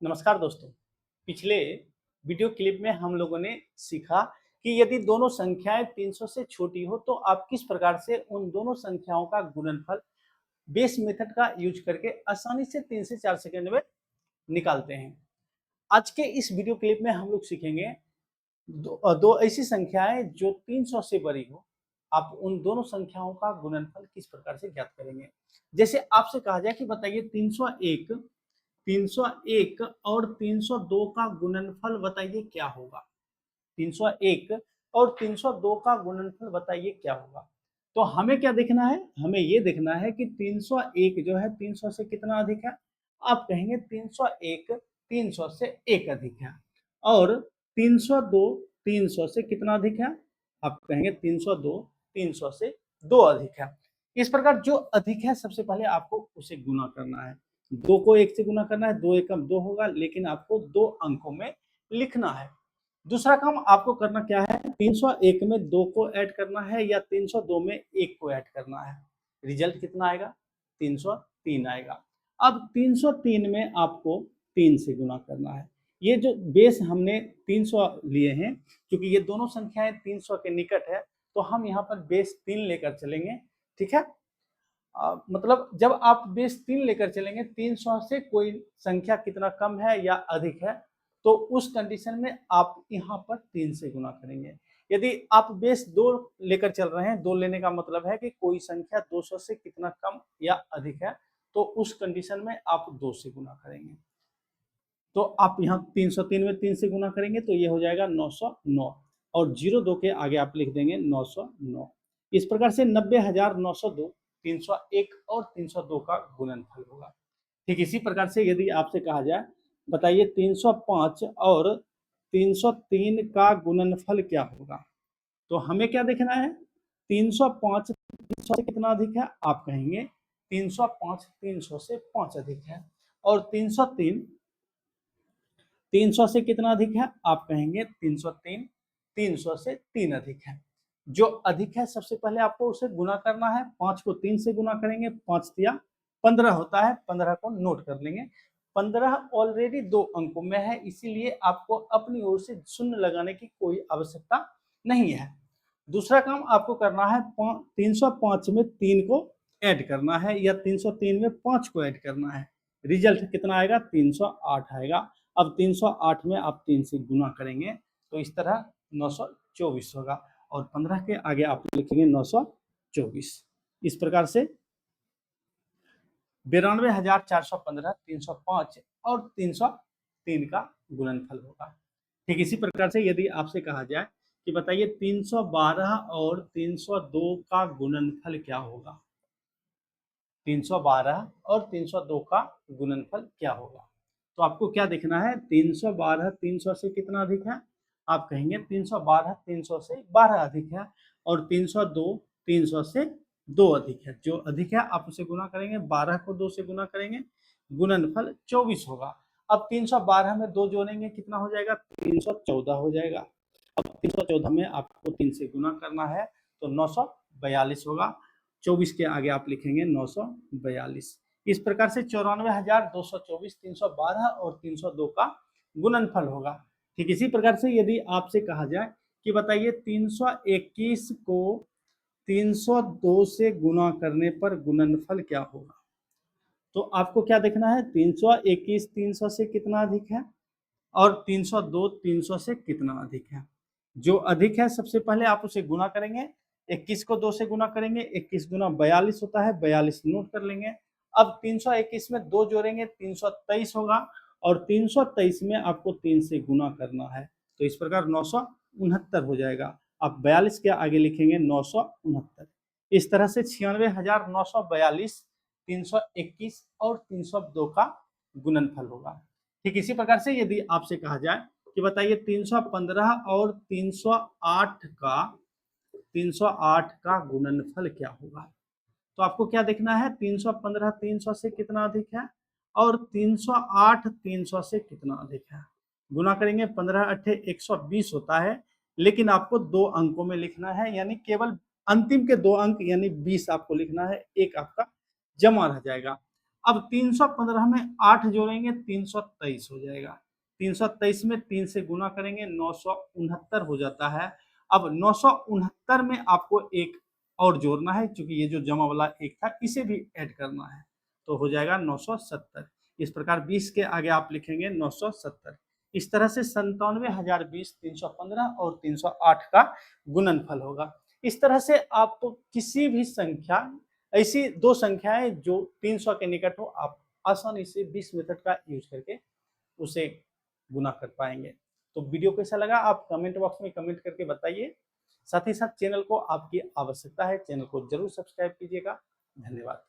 नमस्कार दोस्तों। पिछले वीडियो क्लिप में हम लोगों ने सीखा कि यदि दोनों संख्याएं 300 से छोटी हो तो आप किस प्रकार से उन दोनों संख्याओं का गुणनफल बेस मेथड का यूज करके आसानी से 3 से 4 सेकंड में निकालते हैं। आज के इस वीडियो क्लिप में हम लोग सीखेंगे दो ऐसी संख्याएं जो 300 से बड़ी हो। आप उन दोनों संख्याओं का गुणनफल किस प्रकार से ज्ञात करेंगे। जैसे आपसे कहा जाए कि बताइए 301 और 302 का गुणनफल बताइए क्या होगा। 301 और 302 का गुणनफल बताइए क्या होगा। तो हमें क्या देखना है, हमें ये देखना है कि 301 जो है 300 से कितना अधिक है। आप कहेंगे 301 300 से 1 अधिक है। और 302 300 से कितना अधिक है। आप कहेंगे 302 300 से 2 अधिक है। इस प्रकार जो अधिक है सबसे पहले आपको उसे गुना करना है। 2 को 1 से गुना करना है, 2 एकम 2 होगा, लेकिन आपको 2 अंकों में लिखना है। दूसरा काम आपको करना क्या है, 301 में 2 को ऐड करना है या 302 में 1 को ऐड करना है। रिजल्ट कितना आएगा, 303 आएगा। अब 303 में आपको 3 से गुना करना है। ये जो बेस हमने 300 लिए हैं, क्योंकि ये दोनों संख्याएं 300 के निकट है, तो हम यहाँ पर बेस 3 लेकर चलेंगे। ठीक है, मतलब जब आप बेस 3 लेकर चलेंगे, 300 से कोई संख्या कितना कम है या अधिक है, तो उस कंडीशन में आप यहाँ पर 3 से गुना करेंगे। यदि आप बेस 2 लेकर चल रहे हैं, 2 लेने का मतलब है कि कोई संख्या 200 से कितना कम या अधिक है, तो उस कंडीशन में आप 2 से गुना करेंगे। तो आप यहाँ 303 में 3 से गुना करेंगे तो ये हो जाएगा 909, और 02 के आगे आप लिख देंगे 909। इस प्रकार से 90,902 301 और 302 का गुणनफल होगा। ठीक इसी प्रकार से यदि आपसे कहा जाए बताइए 305 और 303 का गुणनफल क्या होगा, तो हमें क्या देखना है, 305 300 से कितना अधिक है। आप कहेंगे 305 300 से 5 अधिक है। और 303 300 से कितना अधिक है। आप कहेंगे 303 300 से 3 अधिक है। जो अधिक है सबसे पहले आपको उसे गुना करना है। 5 को 3 से गुना करेंगे, 5 तिया 15 होता है, 15 को नोट कर लेंगे। 15 ऑलरेडी 2 अंकों में है, इसीलिए आपको अपनी ओर से शून्य लगाने की कोई आवश्यकता नहीं है। दूसरा काम आपको करना है, 305 में 3 को ऐड करना है या 303 में 5 को ऐड करना है। रिजल्ट कितना आएगा, 308 आएगा। अब 308 में आप 3 से गुना करेंगे तो इस तरह 924 होगा, और 15 के आगे आप लिखेंगे 924। इस प्रकार से 92,415 305 और 303 का गुणनफल होगा। ठीक इसी प्रकार से यदि आपसे कहा जाए कि बताइए 312 और 302 का गुणनफल क्या होगा। 312 और 302 का गुणनफल क्या होगा, तो आपको क्या देखना है, 312 300 से कितना अधिक है। आप कहेंगे 312 300 से 12 अधिक है, और 302 300 से 2 अधिक है। जो अधिक है आप उसे गुना करेंगे, 12 को 2 से गुना करेंगे, गुणनफल 24 होगा। अब 312 में 2 जोड़ेंगे कितना हो जाएगा, 314 हो जाएगा। अब 314 में आपको 3 से गुना करना है तो 942 होगा। 24 के आगे आप लिखेंगे 942। इस प्रकार से 94,224 312 और 302 का गुणनफल होगा। ठीक इसी प्रकार से यदि आपसे कहा जाए कि बताइए 321 को 302 से गुना करने पर गुणनफल क्या होगा, तो आपको क्या देखना है, 321 300 से कितना अधिक है और 302 300 से कितना अधिक है। जो अधिक है सबसे पहले आप उसे गुना करेंगे, 21 को 2 से गुना करेंगे, 21 गुना 42 होता है, 42 नोट कर लेंगे। अब 321 में 2 जोड़ेंगे, 323 होगा, और 323 में आपको 3 से गुना करना है, तो इस प्रकार 969 हो जाएगा। आप 42 के आगे लिखेंगे 969। इस तरह से 96,942 321 और 302 का गुणनफल होगा। ठीक इसी प्रकार से यदि आपसे कहा जाए कि बताइए 315 और 308 का गुणनफल क्या होगा, तो आपको क्या देखना है, 315 300 से कितना अधिक है और 308 300 से कितना अधिक है। गुना करेंगे, 15 8 120 होता है, लेकिन आपको 2 अंकों में लिखना है, यानी केवल अंतिम के 2 अंक यानी 20 आपको लिखना है, एक आपका जमा रह जाएगा। अब 315 में 8 जोड़ेंगे 323 हो जाएगा। 323 में 3 से गुना करेंगे 969 हो जाता है। अब 969 में आपको एक और जोड़ना है, क्योंकि ये जो जमा वाला एक था इसे भी ऐड करना है, तो हो जाएगा 970। इस प्रकार 20 के आगे आप लिखेंगे 970। इस तरह से 97,020 315 और 308 का गुणनफल होगा। इस तरह से आप किसी भी संख्या, ऐसी दो संख्याएं जो 300 के निकट हो, आप आसानी से 20 मेथड का यूज करके उसे गुना कर पाएंगे। तो वीडियो कैसा लगा आप कमेंट बॉक्स में कमेंट करके बताइए। साथ ही साथ चैनल को आपकी आवश्यकता है, चैनल को जरूर सब्सक्राइब कीजिएगा। धन्यवाद।